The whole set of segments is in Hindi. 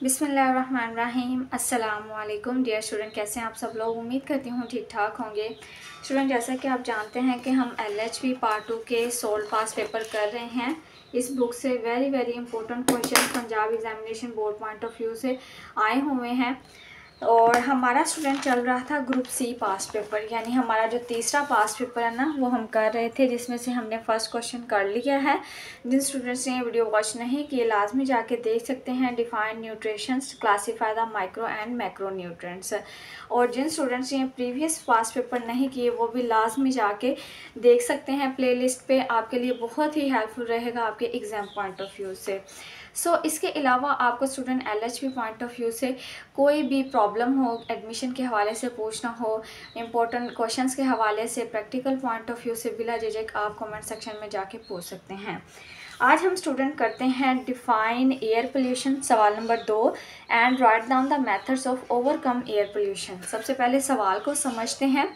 बिस्मिल्लाहिर्रहमानिर्रहीम। अस्सलामुअलैकुम डियर स्टूडेंट, कैसे हैं आप सब लोग। उम्मीद करती हूँ ठीक ठाक होंगे। स्टूडेंट, जैसा कि आप जानते हैं कि हम LHV पार्ट 2 के सोल्ड पास पेपर कर रहे हैं। इस बुक से very important question Punjab examination board point of view से आए हुए हैं। और हमारा स्टूडेंट चल रहा था ग्रुप C पास पेपर, यानी हमारा जो तीसरा पास पेपर है ना, वो हम कर रहे थे, जिसमें से हमने फर्स्ट क्वेश्चन कर लिया है। जिन स्टूडेंट्स ने वीडियो वॉच नहीं किए लाजमी जाके देख सकते हैं। Define nutritions, classify the micro and macro nutrients. और जिन स्टूडेंट्स ने प्रीवियस पास पेपर नहीं किए वो भी लाजमी जाके देख सकते हैं प्लेलिस्ट पे। आपके लिए बहुत ही हेल्पफुल रहेगा आपके एग्ज़ाम पॉइंट ऑफ व्यू से। इसके अलावा आपको student LHV point of view से कोई भी प्रॉब्लम हो, एडमिशन के हवाले से पूछना हो, इम्पोर्टेंट क्वेश्चंस के हवाले से, प्रैक्टिकल पॉइंट ऑफ व्यू से, बिला झिझक आप कमेंट सेक्शन में जाके पूछ सकते हैं। आज हम स्टूडेंट करते हैं डिफाइन एयर पोल्यूशन, सवाल number 2, and write down the methods of overcome air pollution. सबसे पहले सवाल को समझते हैं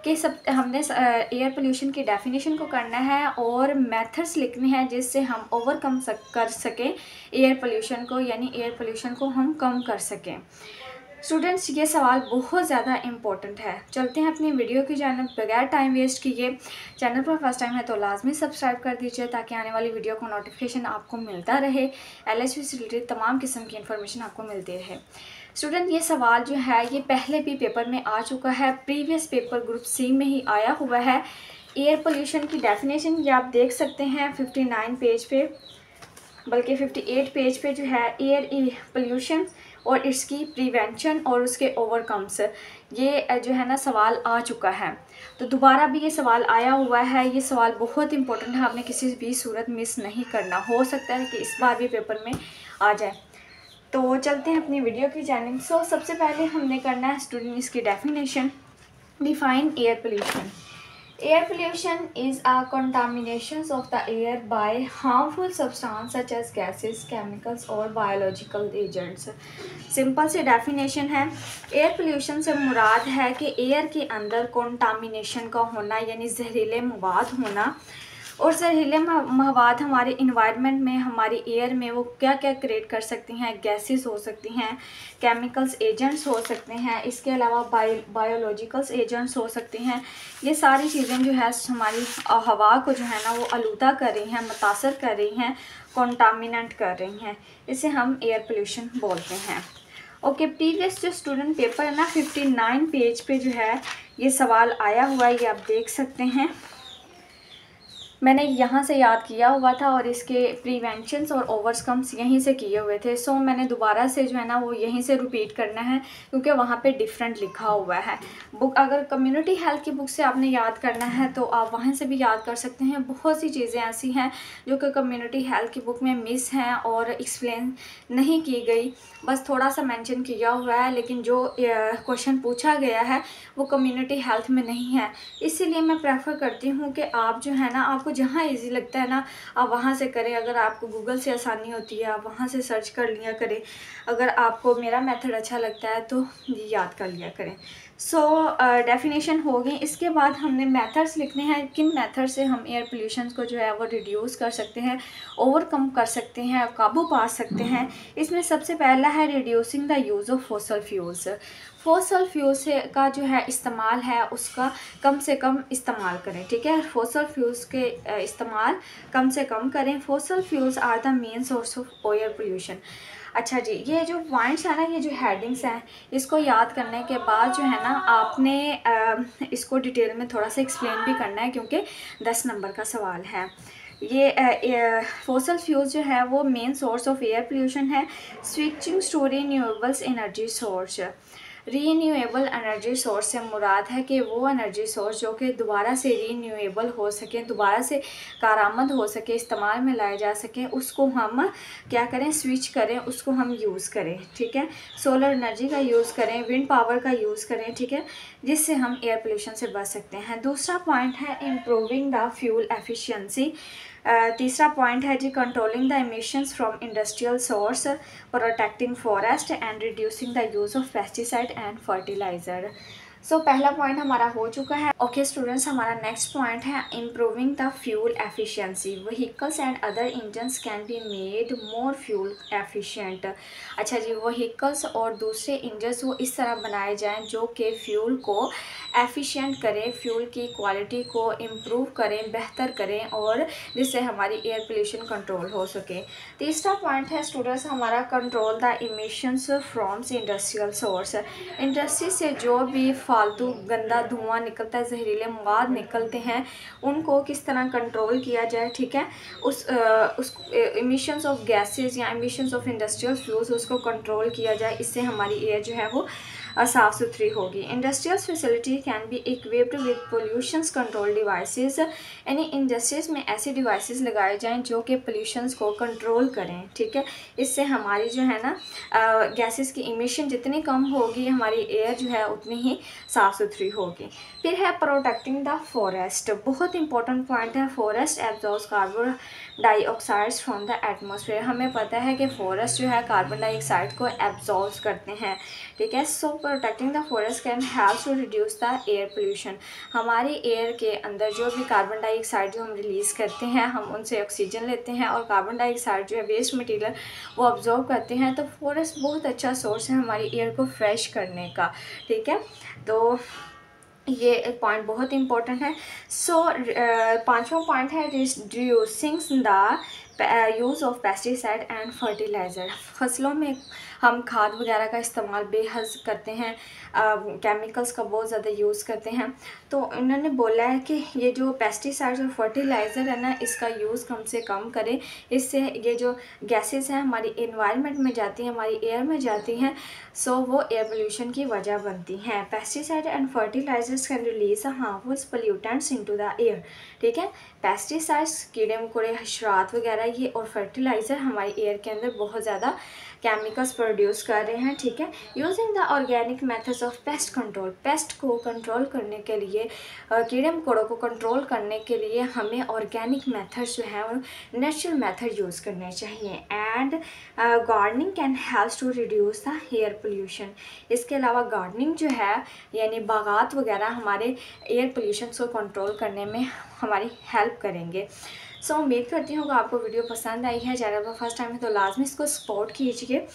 कि हमने एयर पोल्यूशन की डेफिनेशन को करना है और मेथड्स लिखने हैं जिससे हम ओवरकम कर सकें एयर पोल्यूशन को, यानी एयर पोल्यूशन को हम कम कर सकें। स्टूडेंट्स, ये सवाल बहुत ज़्यादा इम्पोर्टेंट है। चलते हैं अपनी वीडियो की जानब बगैर टाइम वेस्ट किए। चैनल पर फर्स्ट टाइम है तो लाजमी सब्सक्राइब कर दीजिए ताकि आने वाली वीडियो का नोटिफिकेशन आपको मिलता रहे। LHV से रिलेटेड तमाम किस्म की इन्फॉर्मेशन आपको मिलती रहे। स्टूडेंट, ये सवाल जो है ये पहले भी पेपर में आ चुका है, प्रीवियस पेपर ग्रुप C में ही आया हुआ है। एयर पोल्यूशन की डेफिनेशन ये आप देख सकते हैं 59 पेज पे, बल्कि 58 पेज पे जो है एयर पोल्यूशन और इसकी प्रिवेंशन और उसके ओवरकम्स, ये जो है ना सवाल आ चुका है। तो दोबारा भी ये सवाल आया हुआ है। ये सवाल बहुत इंपॉर्टेंट है, आपने किसी भी सूरत मिस नहीं करना। हो सकता है कि इस बार भी पेपर में आ जाए। तो चलते हैं अपनी वीडियो की जानिब। सबसे पहले हमने करना है स्टूडेंट इसकी definition. Define air pollution. Air pollution is a contamination of the air by harmful substances such as gases, chemicals और biological agents। सिंपल सी डेफिनेशन है। एयर पोल्यूशन से मुराद है कि एयर के अंदर कंटामिनेशन का होना, यानी जहरीले मवाद होना। और जहरीले मवाद हमारे इन्वायरमेंट में, हमारी एयर में वो क्या क्या क्रिएट कर सकती हैं। गैसेस हो सकती हैं, केमिकल्स एजेंट्स हो सकते हैं, इसके अलावा बायोलॉजिकल्स एजेंट्स हो सकती हैं। ये सारी चीज़ें जो है हमारी हवा को जो है ना वो आलूदा कर रही हैं, मुतासर कर रही हैं, कंटामिनेंट कर रही हैं। इसे हम एयर पोल्यूशन बोलते हैं। ओके, प्रीवियस जो स्टूडेंट पेपर है ना 59 पेज पे जो है ये सवाल आया हुआ है, ये आप देख सकते हैं। मैंने यहाँ से याद किया हुआ था और इसके प्रिवेंशंस और ओवरकम्स यहीं से किए हुए थे। मैंने दोबारा से जो है ना वो यहीं से रिपीट करना है क्योंकि वहाँ पे डिफरेंट लिखा हुआ है। बुक अगर कम्युनिटी हेल्थ की बुक से आपने याद करना है तो आप वहाँ से भी याद कर सकते हैं। बहुत सी चीज़ें ऐसी हैं जो कि कम्युनिटी हेल्थ की बुक में मिस हैं और एक्सप्लेन नहीं की गई, बस थोड़ा सा मेंशन किया हुआ है, लेकिन जो क्वेश्चन पूछा गया है वो कम्युनिटी हेल्थ में नहीं है। इसीलिए मैं प्रेफर करती हूँ कि आप जो है ना, आपको जहाँ इजी लगता है ना आप वहाँ से करें। अगर आपको गूगल से आसानी होती है आप वहाँ से सर्च कर लिया करें। अगर आपको मेरा मेथड अच्छा लगता है तो याद कर लिया करें। डेफिनेशन हो गई। इसके बाद हमने मेथड्स लिखने हैं, किन मेथड से हम एयर पोल्यूशन को जो है वो रिड्यूस कर सकते हैं, ओवरकम कर सकते हैं, काबू पा सकते हैं। इसमें सबसे पहला है reducing the use of fossil fuels. Fossil fuels का जो है इस्तेमाल है उसका कम से कम इस्तेमाल करें, ठीक है। फॉसल फ्यूल्स के इस्तेमाल कम से कम करें। Fossil fuels are the main source of air pollution. अच्छा जी, ये जो पॉइंट्स है ना, ये जो हेडिंग्स हैं, इसको याद करने के बाद जो है ना आपने इसको डिटेल में थोड़ा सा एक्सप्लेन भी करना है क्योंकि 10 नंबर का सवाल है। ये फॉसल फ्यूल्स जो है वो main source of air pollution है। Switching to renewables energy source. Renewable energy source से मुराद है कि वो एनर्जी सोर्स जो कि दोबारा से रीन्यूएबल हो सके, दोबारा से कारामद हो सके, इस्तेमाल में लाए जा सके, उसको हम क्या करें, स्विच करें, उसको हम यूज़ करें, ठीक है। सोलर एनर्जी का यूज़ करें, विंड पावर का यूज़ करें, ठीक है, जिससे हम एयर पोल्यूशन से बच सकते हैं। दूसरा पॉइंट है इम्प्रूविंग द फ्यूल एफिशिएंसी। तीसरा पॉइंट है जी controlling the emissions from industrial source, protecting forest and reducing the use of pesticide and fertiliser. So पहला पॉइंट हमारा हो चुका है। ओके स्टूडेंट्स, हमारा नेक्स्ट पॉइंट है improving the fuel efficiency. Vehicles and other engines can be made more fuel efficient. अच्छा जी, व्हीकल्स और दूसरे इंजन्स वो इस तरह बनाए जाएं जो कि फ्यूल को एफिशिएंट करें, फ्यूल की क्वालिटी को इम्प्रूव करें, बेहतर करें, और जिससे हमारी एयर पोल्यूशन कंट्रोल हो सके। तीसरा पॉइंट है स्टूडेंट्स हमारा control the emissions from industrial source. Industry से जो भी फालतू गंदा धुआं निकलता है, जहरीले मवाद निकलते हैं, उनको किस तरह कंट्रोल किया जाए, ठीक है। उस इमिशंस ऑफ गैसेस या इमिशंस ऑफ इंडस्ट्रियल फ्यूल्स उसको कंट्रोल किया जाए, इससे हमारी एयर जो है वो साफ़ सुथरी होगी। Industrial facility can be equipped with pollutions control devices. यानी इंडस्ट्रीज़ में ऐसे डिवाइसेस लगाए जाएं जो कि पोल्यूशंस को कंट्रोल करें, ठीक है। इससे हमारी जो है ना गैसेस की इमिशन जितनी कम होगी, हमारी एयर जो है उतनी ही साफ़ सुथरी होगी। फिर है प्रोटेक्टिंग द फॉरेस्ट। बहुत इंपॉर्टेंट पॉइंट है। Forest absorbs carbon dioxides from the atmosphere. हमें पता है कि फॉरेस्ट जो है कार्बन डाइऑक्साइड को एब्जॉर्ब करते हैं, ठीक है। So protecting the forest can help to reduce the air pollution. हमारी एयर के अंदर जो भी कार्बन डाइऑक्साइड जो हम रिलीज़ करते हैं, हम उनसे ऑक्सीजन लेते हैं और कार्बन डाइऑक्साइड जो है वेस्ट मटेरियल वो ऑब्जॉर्व करते हैं। तो फॉरेस्ट बहुत अच्छा सोर्स है हमारी एयर को फ्रेश करने का, ठीक है। तो ये एक पॉइंट बहुत इंपॉर्टेंट है। सो पांचवा पॉइंट है reducing the use of pesticide and fertiliser. फसलों में हम खाद वगैरह का इस्तेमाल बेहद करते हैं, केमिकल्स का बहुत ज़्यादा यूज़ करते हैं। तो इन्होंने बोला है कि ये जो पेस्टिसाइड्स और फर्टिलाइज़र है ना, इसका यूज़ कम से कम करें। इससे ये जो गैसेस हैं हमारी एनवायरनमेंट में जाती हैं, हमारी एयर में जाती हैं, सो वो एयर पोल्यूशन की वजह बनती हैं। Pesticide and fertilisers can release harmful pollutants into the air, ठीक है। पेस्टिसाइड्स कीड़े मकोड़े हशरात वगैरह ये, और फर्टिलाइज़र हमारी एयर के अंदर बहुत ज़्यादा केमिकल्स प्रोड्यूस कर रहे हैं, ठीक है। Using the organic methods of pest control. Paste को कंट्रोल करने के लिए, कीड़े मकोड़ों को कंट्रोल करने के लिए हमें ऑर्गेनिक मेथड्स जो है वो नेचुरल मेथड यूज़ करने चाहिए। And gardening can help to reduce the air pollution. इसके अलावा गार्डनिंग जो है यानी बागात वगैरह हमारे एयर पोल्यूशन को कंट्रोल करने में हमारी हेल्प करेंगे। सो उम्मीद करती हूँ कि आपको वीडियो पसंद आई है। चैनल पर फर्स्ट टाइम है तो लाजमी इसको सपोर्ट कीजिए।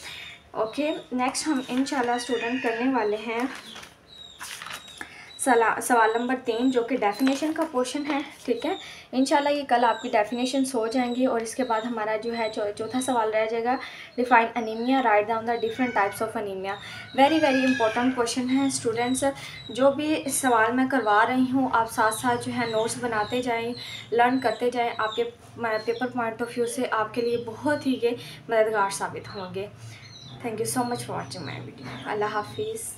ओके, नेक्स्ट हम इंशाल्लाह स्टूडेंट करने वाले हैं सवाल नंबर 3 जो कि डेफिनेशन का पोर्शन है, ठीक है। इंशाल्लाह ये कल आपकी डेफिनेशंस हो जाएंगी और इसके बाद हमारा जो है चौथा सवाल रह जाएगा define anaemia, write down the different types of anaemia. Very very important question है स्टूडेंट्स। जो भी सवाल मैं करवा रही हूँ आप साथ साथ जो है नोट्स बनाते जाएँ, लर्न करते जाएँ। आपके पेपर पॉइंट ऑफ व्यू से आपके लिए बहुत ही ये मददगार साबित होंगे। Thank you so much for watching my video. Allah हाफिज़।